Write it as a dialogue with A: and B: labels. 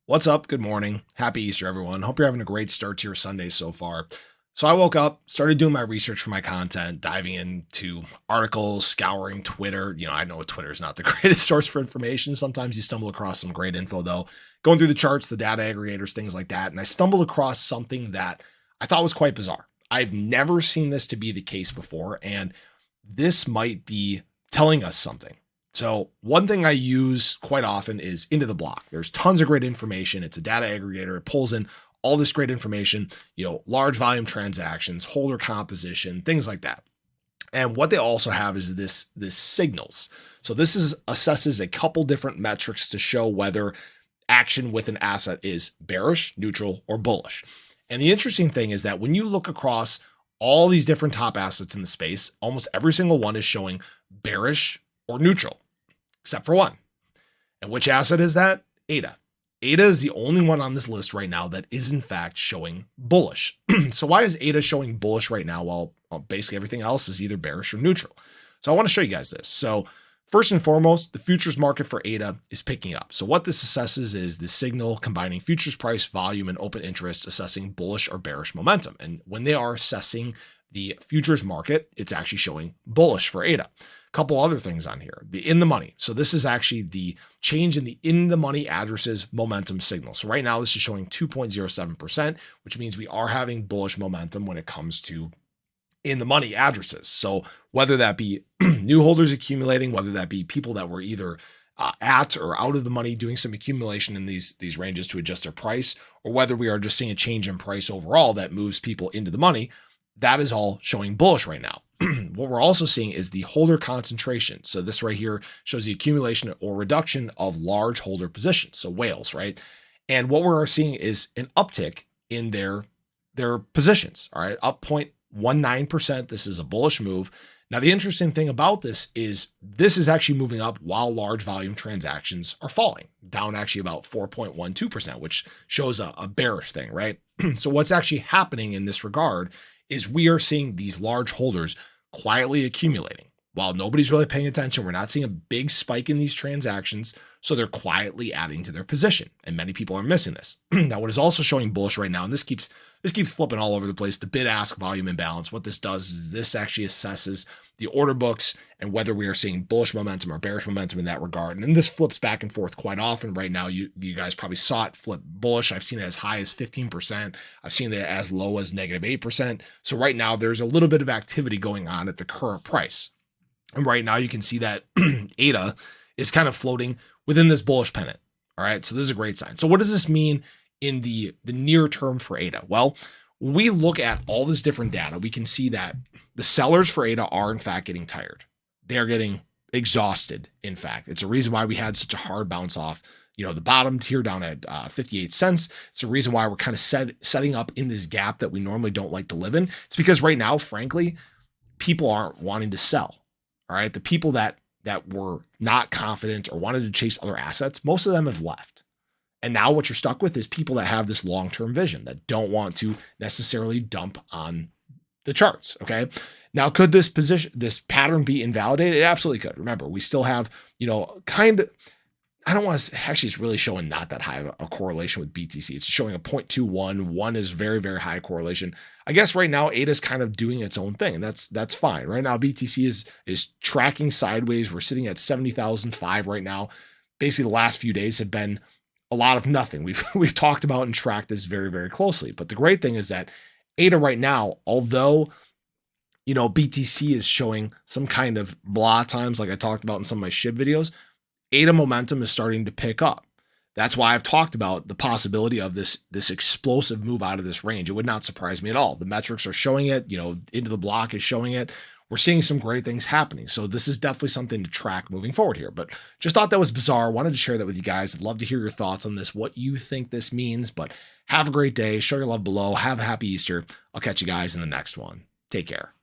A: What's up? Good morning. Happy Easter, everyone. Hope you're having a great start to your Sunday so far. So I woke up, started doing my research for my content, diving into articles, scouring Twitter. I know Twitter is not the greatest source for information. Sometimes you stumble across some great info, though. Going through the charts, the data aggregators, things like that. And I stumbled across something that I thought was quite bizarre. I've never seen this to be the case before. And this might be telling us something. So one thing I use quite often is Into the Block. There's tons of great information. It's a data aggregator. It pulls in all this great information, large volume transactions, holder composition, things like that. And what they also have is this signals. So this assesses a couple different metrics to show whether action with an asset is bearish, neutral, or bullish. And the interesting thing is that when you look across all these different top assets in the space, almost every single one is showing bearish or neutral, except for one. And which asset is that? ADA. ADA is the only one on this list right now that is in fact showing bullish. So why is ADA showing bullish right now while basically everything else is either bearish or neutral? So I want to show you guys this. So first and foremost, the futures market for ADA is picking up. So what this assesses is the signal combining futures price, volume, and open interest, assessing bullish or bearish momentum. And when they are assessing the futures market, it's actually showing bullish for ADA. Couple other things on here. The in the money. So this is actually the change in the in the money addresses momentum signal. So right now this is showing 2.07%, which means we are having bullish momentum when it comes to in the money addresses. So whether that be new holders accumulating, whether that be people that were either at or out of the money doing some accumulation in these ranges to adjust their price, or whether we are just seeing a change in price overall that moves people into the money, that is all showing bullish right now. What we're also seeing is the holder concentration. So this right here shows the accumulation or reduction of large holder positions. So whales, right? And what we're seeing is an uptick in their positions. All right, up 0.19%. This is a bullish move. Now, the interesting thing about this is actually moving up while large volume transactions are falling, down actually about 4.12%, which shows a bearish thing, right? So what's actually happening in this regard is we are seeing these large holders quietly accumulating. While nobody's really paying attention, we're not seeing a big spike in these transactions, so they're quietly adding to their position, and many people are missing this. Now, what is also showing bullish right now, and this keeps flipping all over the place, the bid-ask volume imbalance. What this does is this actually assesses the order books and whether we are seeing bullish momentum or bearish momentum in that regard. And then this flips back and forth quite often. Right now, you guys probably saw it flip bullish. I've seen it as high as 15%. I've seen it as low as -8%. So right now, there's a little bit of activity going on at the current price. And right now, you can see that ADA is kind of floating within this bullish pennant. All right, so this is a great sign. So what does this mean in the near term for ADA? Well, when we look at all this different data, we can see that the sellers for ADA are in fact getting tired. They're getting exhausted. In fact, it's a reason why we had such a hard bounce off, the bottom tier down at 58 cents. It's a reason why we're kind of setting up in this gap that we normally don't like to live in. It's because right now, frankly, people aren't wanting to sell. All right, the people that were not confident or wanted to chase other assets, most of them have left. And now what you're stuck with is people that have this long-term vision that don't want to necessarily dump on the charts. Okay. Now, could this pattern be invalidated? It absolutely could. Remember, we still have, I don't want to actually, it's really showing not that high of a correlation with BTC. It's showing a 0.21. One is very, very high correlation. I guess right now ADA is kind of doing its own thing, and that's fine. Right now, BTC is tracking sideways. We're sitting at 70,005 right now. Basically, the last few days have been a lot of nothing. We've talked about and tracked this very, very closely. But the great thing is that ADA right now, although BTC is showing some kind of blah times, like I talked about in some of my SHIB videos, ADA momentum is starting to pick up. That's why I've talked about the possibility of this explosive move out of this range. It would not surprise me at all. The metrics are showing it. Into the block is showing it. We're seeing some great things happening. So this is definitely something to track moving forward here. But just thought that was bizarre. Wanted to share that with you guys. I'd love to hear your thoughts on this, what you think this means. But have a great day. Show your love below. Have a happy Easter. I'll catch you guys in the next one. Take care.